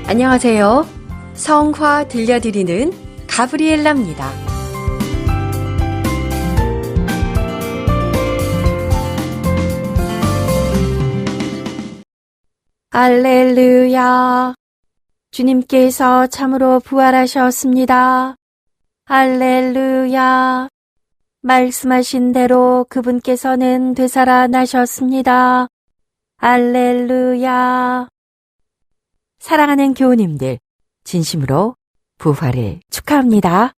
안녕하세요. 성화 들려드리는 가브리엘라입니다. 할렐루야. 주님께서 참으로 부활하셨습니다. 할렐루야. 말씀하신 대로 그분께서는 되살아나셨습니다. 할렐루야. 사랑하는 교우님들, 진심으로 부활을 축하합니다.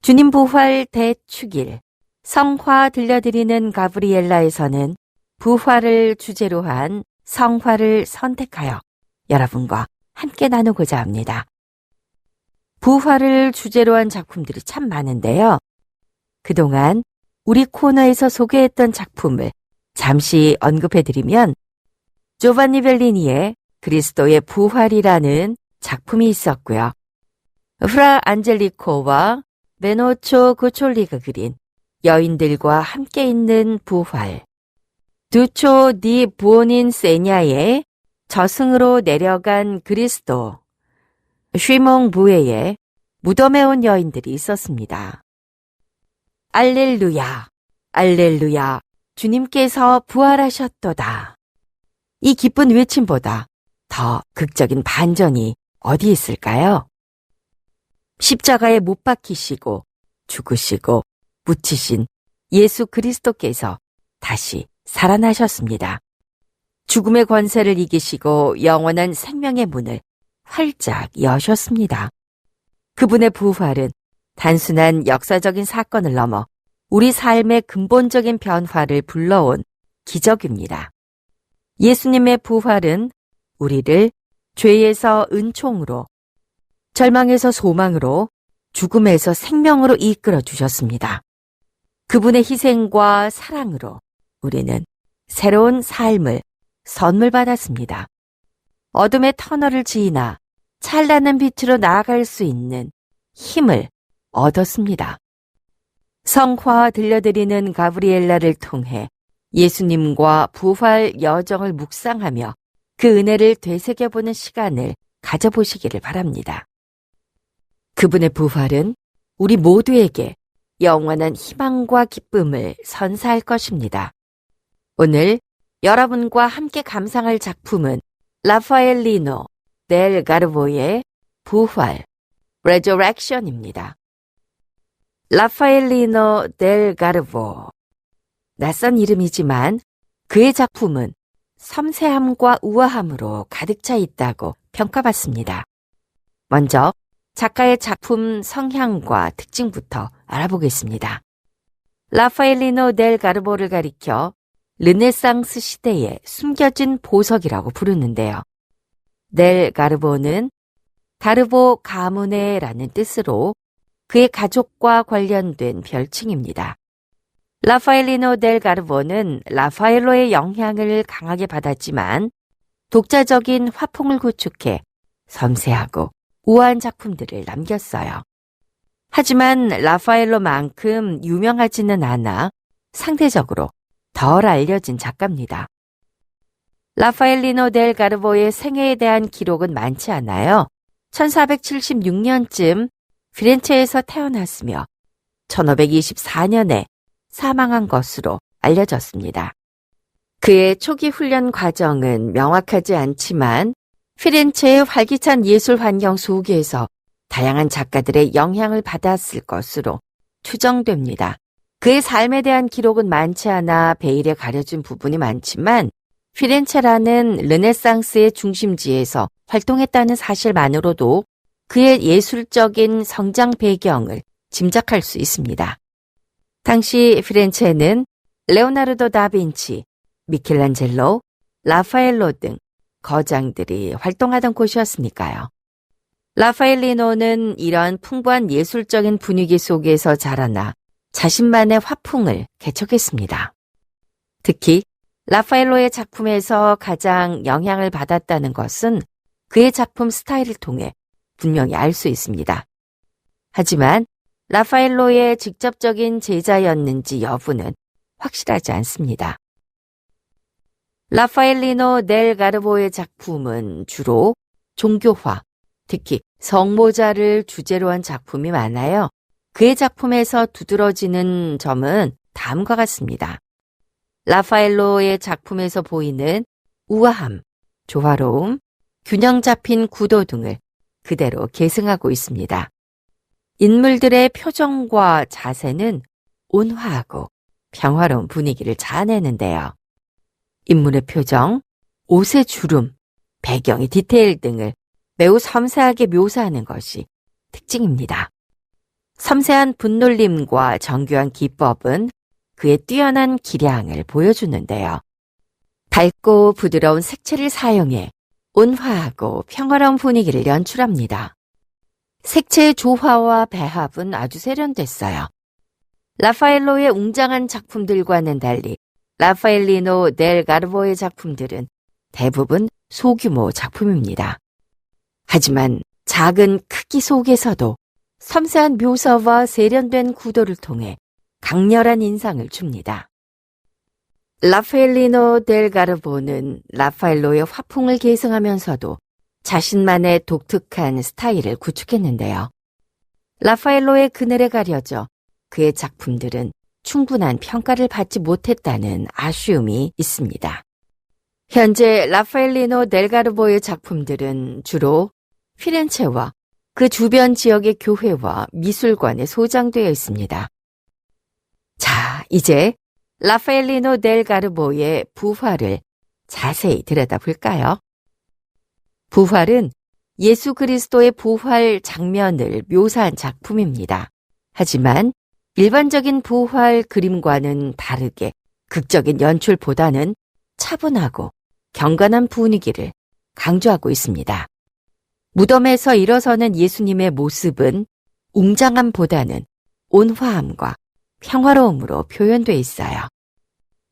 주님 부활 대축일, 성화 들려드리는 가브리엘라에서는 부활을 주제로 한 성화를 선택하여 여러분과 함께 나누고자 합니다. 부활을 주제로 한 작품들이 참 많은데요. 그동안 우리 코너에서 소개했던 작품을 잠시 언급해드리면 조반니 벨리니의 그리스도의 부활이라는 작품이 있었고요. 프라 안젤리코와 베노초 고촐리가 그린 여인들과 함께 있는 부활, 두초 디 부오닌 세냐의 저승으로 내려간 그리스도, 쉬몽 부에의 무덤에 온 여인들이 있었습니다. 알렐루야, 알렐루야, 주님께서 부활하셨도다. 이 기쁜 외침보다 더 극적인 반전이 어디 있을까요? 십자가에 못 박히시고 죽으시고 묻히신 예수 그리스도께서 다시 살아나셨습니다. 죽음의 권세를 이기시고 영원한 생명의 문을 활짝 여셨습니다. 그분의 부활은 단순한 역사적인 사건을 넘어 우리 삶의 근본적인 변화를 불러온 기적입니다. 예수님의 부활은 우리를 죄에서 은총으로, 절망에서 소망으로, 죽음에서 생명으로 이끌어 주셨습니다. 그분의 희생과 사랑으로 우리는 새로운 삶을 선물 받았습니다. 어둠의 터널을 지나 찬란한 빛으로 나아갈 수 있는 힘을 얻었습니다. 성화 들려드리는 가브리엘라를 통해 예수님과 부활 여정을 묵상하며 그 은혜를 되새겨보는 시간을 가져보시기를 바랍니다. 그분의 부활은 우리 모두에게 영원한 희망과 기쁨을 선사할 것입니다. 오늘 여러분과 함께 감상할 작품은 라파엘리노 델 가르보의 부활, Resurrection입니다. 라파엘리노 델 가르보. 낯선 이름이지만 그의 작품은 섬세함과 우아함으로 가득 차 있다고 평가받습니다. 먼저 작가의 작품 성향과 특징부터 알아보겠습니다. 라파엘리노 델 가르보를 가리켜 르네상스 시대의 숨겨진 보석이라고 부르는데요. 델 가르보는 가르보 가문의라는 뜻으로 그의 가족과 관련된 별칭입니다. 라파엘리노 델 가르보는 라파엘로의 영향을 강하게 받았지만 독자적인 화풍을 구축해 섬세하고 우아한 작품들을 남겼어요. 하지만 라파엘로만큼 유명하지는 않아 상대적으로 덜 알려진 작가입니다. 라파엘리노 델 가르보의 생애에 대한 기록은 많지 않아요. 1476년쯤 피렌체에서 태어났으며 1524년에 사망한 것으로 알려졌습니다. 그의 초기 훈련 과정은 명확하지 않지만 피렌체의 활기찬 예술 환경 속에서 다양한 작가들의 영향을 받았을 것으로 추정됩니다. 그의 삶에 대한 기록은 많지 않아 베일에 가려진 부분이 많지만 피렌체라는 르네상스의 중심지에서 활동했다는 사실만으로도 그의 예술적인 성장 배경을 짐작할 수 있습니다. 당시 피렌체는 레오나르도 다빈치, 미켈란젤로, 라파엘로 등 거장들이 활동하던 곳이었으니까요. 라파엘리노는 이런 풍부한 예술적인 분위기 속에서 자라나 자신만의 화풍을 개척했습니다. 특히 라파엘로의 작품에서 가장 영향을 받았다는 것은 그의 작품 스타일을 통해 분명히 알 수 있습니다. 하지만 라파엘로의 직접적인 제자였는지 여부는 확실하지 않습니다. 라파엘리노 델 가르보의 작품은 주로 종교화, 특히 성모자를 주제로 한 작품이 많아요. 그의 작품에서 두드러지는 점은 다음과 같습니다. 라파엘로의 작품에서 보이는 우아함, 조화로움, 균형 잡힌 구도 등을 그대로 계승하고 있습니다. 인물들의 표정과 자세는 온화하고 평화로운 분위기를 자아내는데요. 인물의 표정, 옷의 주름, 배경의 디테일 등을 매우 섬세하게 묘사하는 것이 특징입니다. 섬세한 분놀림과 정교한 기법은 그의 뛰어난 기량을 보여주는데요. 밝고 부드러운 색채를 사용해 온화하고 평화로운 분위기를 연출합니다. 색채의 조화와 배합은 아주 세련됐어요. 라파엘로의 웅장한 작품들과는 달리 라파엘리노 델 가르보의 작품들은 대부분 소규모 작품입니다. 하지만 작은 크기 속에서도 섬세한 묘사와 세련된 구도를 통해 강렬한 인상을 줍니다. 라파엘리노 델 가르보는 라파엘로의 화풍을 계승하면서도 자신만의 독특한 스타일을 구축했는데요. 라파엘로의 그늘에 가려져 그의 작품들은 충분한 평가를 받지 못했다는 아쉬움이 있습니다. 현재 라파엘리노 델 가르보의 작품들은 주로 피렌체와 그 주변 지역의 교회와 미술관에 소장되어 있습니다. 자, 이제 라파엘리노 델 가르보의 부활을 자세히 들여다볼까요? 부활은 예수 그리스도의 부활 장면을 묘사한 작품입니다. 하지만 일반적인 부활 그림과는 다르게 극적인 연출보다는 차분하고 경건한 분위기를 강조하고 있습니다. 무덤에서 일어서는 예수님의 모습은 웅장함보다는 온화함과 평화로움으로 표현되어 있어요.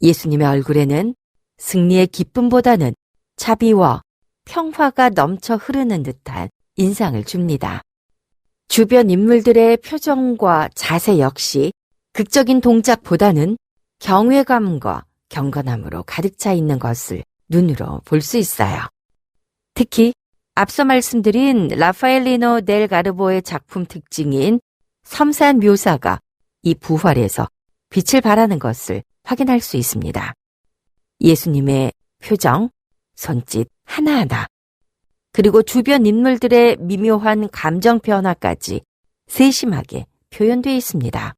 예수님의 얼굴에는 승리의 기쁨보다는 자비와 평화가 넘쳐 흐르는 듯한 인상을 줍니다. 주변 인물들의 표정과 자세 역시 극적인 동작보다는 경외감과 경건함으로 가득 차 있는 것을 눈으로 볼 수 있어요. 특히 앞서 말씀드린 라파엘리노 델 가르보의 작품 특징인 섬세한 묘사가 이 부활에서 빛을 발하는 것을 확인할 수 있습니다. 예수님의 표정, 손짓 하나하나, 그리고 주변 인물들의 미묘한 감정 변화까지 세심하게 표현되어 있습니다.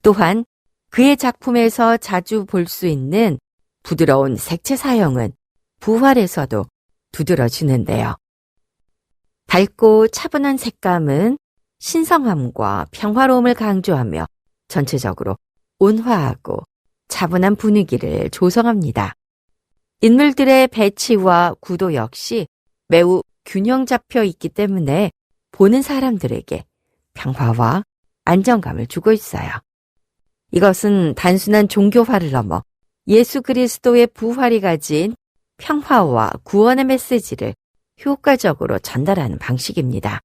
또한 그의 작품에서 자주 볼 수 있는 부드러운 색채 사용은 부활에서도 두드러지는데요. 밝고 차분한 색감은 신성함과 평화로움을 강조하며 전체적으로 온화하고 차분한 분위기를 조성합니다. 인물들의 배치와 구도 역시 매우 균형 잡혀 있기 때문에 보는 사람들에게 평화와 안정감을 주고 있어요. 이것은 단순한 종교화를 넘어 예수 그리스도의 부활이 가진 평화와 구원의 메시지를 효과적으로 전달하는 방식입니다.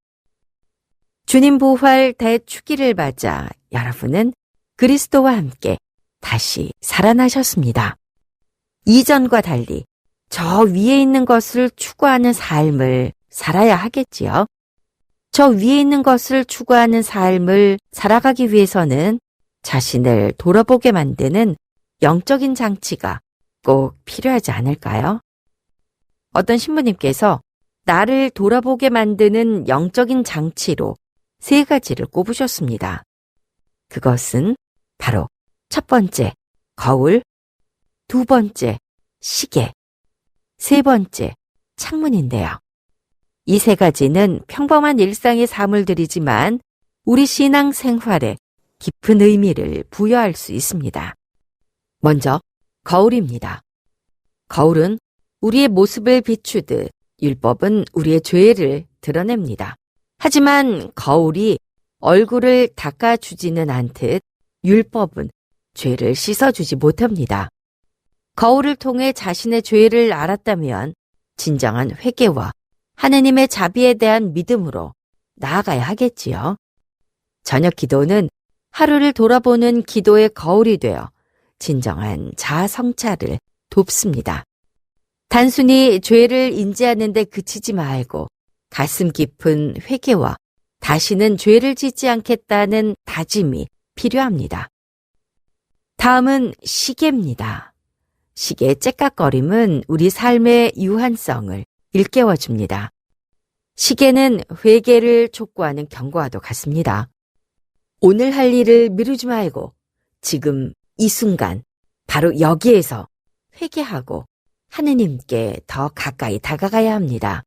주님 부활 대축일을 맞아 여러분은 그리스도와 함께 다시 살아나셨습니다. 이전과 달리 저 위에 있는 것을 추구하는 삶을 살아야 하겠지요. 저 위에 있는 것을 추구하는 삶을 살아가기 위해서는 자신을 돌아보게 만드는 영적인 장치가 꼭 필요하지 않을까요? 어떤 신부님께서 나를 돌아보게 만드는 영적인 장치로 3가지를 꼽으셨습니다. 그것은 바로 첫 번째, 거울, 2번째, 시계, 3번째, 창문인데요. 이 3가지는 평범한 일상의 사물들이지만 우리 신앙 생활에 깊은 의미를 부여할 수 있습니다. 먼저 거울입니다. 거울은 우리의 모습을 비추듯 율법은 우리의 죄를 드러냅니다. 하지만 거울이 얼굴을 닦아주지는 않듯 율법은 죄를 씻어주지 못합니다. 거울을 통해 자신의 죄를 알았다면 진정한 회개와 하느님의 자비에 대한 믿음으로 나아가야 하겠지요. 저녁 기도는 하루를 돌아보는 기도의 거울이 되어 진정한 자아 성찰을 돕습니다. 단순히 죄를 인지하는 데 그치지 말고 가슴 깊은 회개와 다시는 죄를 짓지 않겠다는 다짐이 필요합니다. 다음은 시계입니다. 시계의 째깍거림은 우리 삶의 유한성을 일깨워줍니다. 시계는 회개를 촉구하는 경고와도 같습니다. 오늘 할 일을 미루지 말고 지금 이 순간 바로 여기에서 회개하고 하느님께 더 가까이 다가가야 합니다.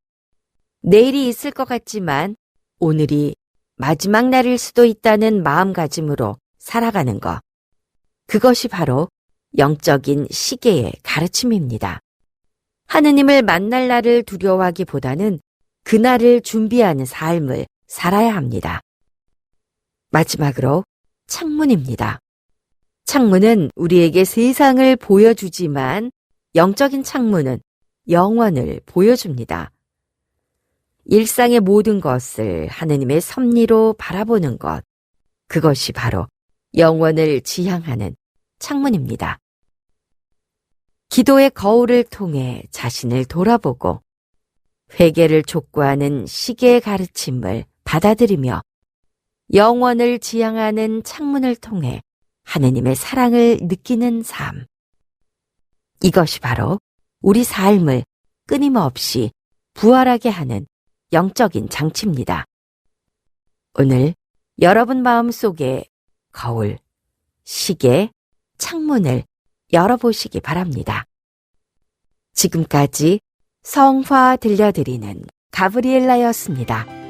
내일이 있을 것 같지만 오늘이 마지막 날일 수도 있다는 마음가짐으로 살아가는 것. 그것이 바로 영적인 시계의 가르침입니다. 하느님을 만날 날을 두려워하기보다는 그날을 준비하는 삶을 살아야 합니다. 마지막으로 창문입니다. 창문은 우리에게 세상을 보여주지만 영적인 창문은 영원을 보여줍니다. 일상의 모든 것을 하느님의 섭리로 바라보는 것, 그것이 바로 영원을 지향하는 창문입니다. 기도의 거울을 통해 자신을 돌아보고 회개를 촉구하는 시계의 가르침을 받아들이며 영원을 지향하는 창문을 통해 하느님의 사랑을 느끼는 삶. 이것이 바로 우리 삶을 끊임없이 부활하게 하는 영적인 장치입니다. 오늘 여러분 마음속에 거울, 시계, 창문을 열어보시기 바랍니다. 지금까지 성화 들려드리는 가브리엘라였습니다.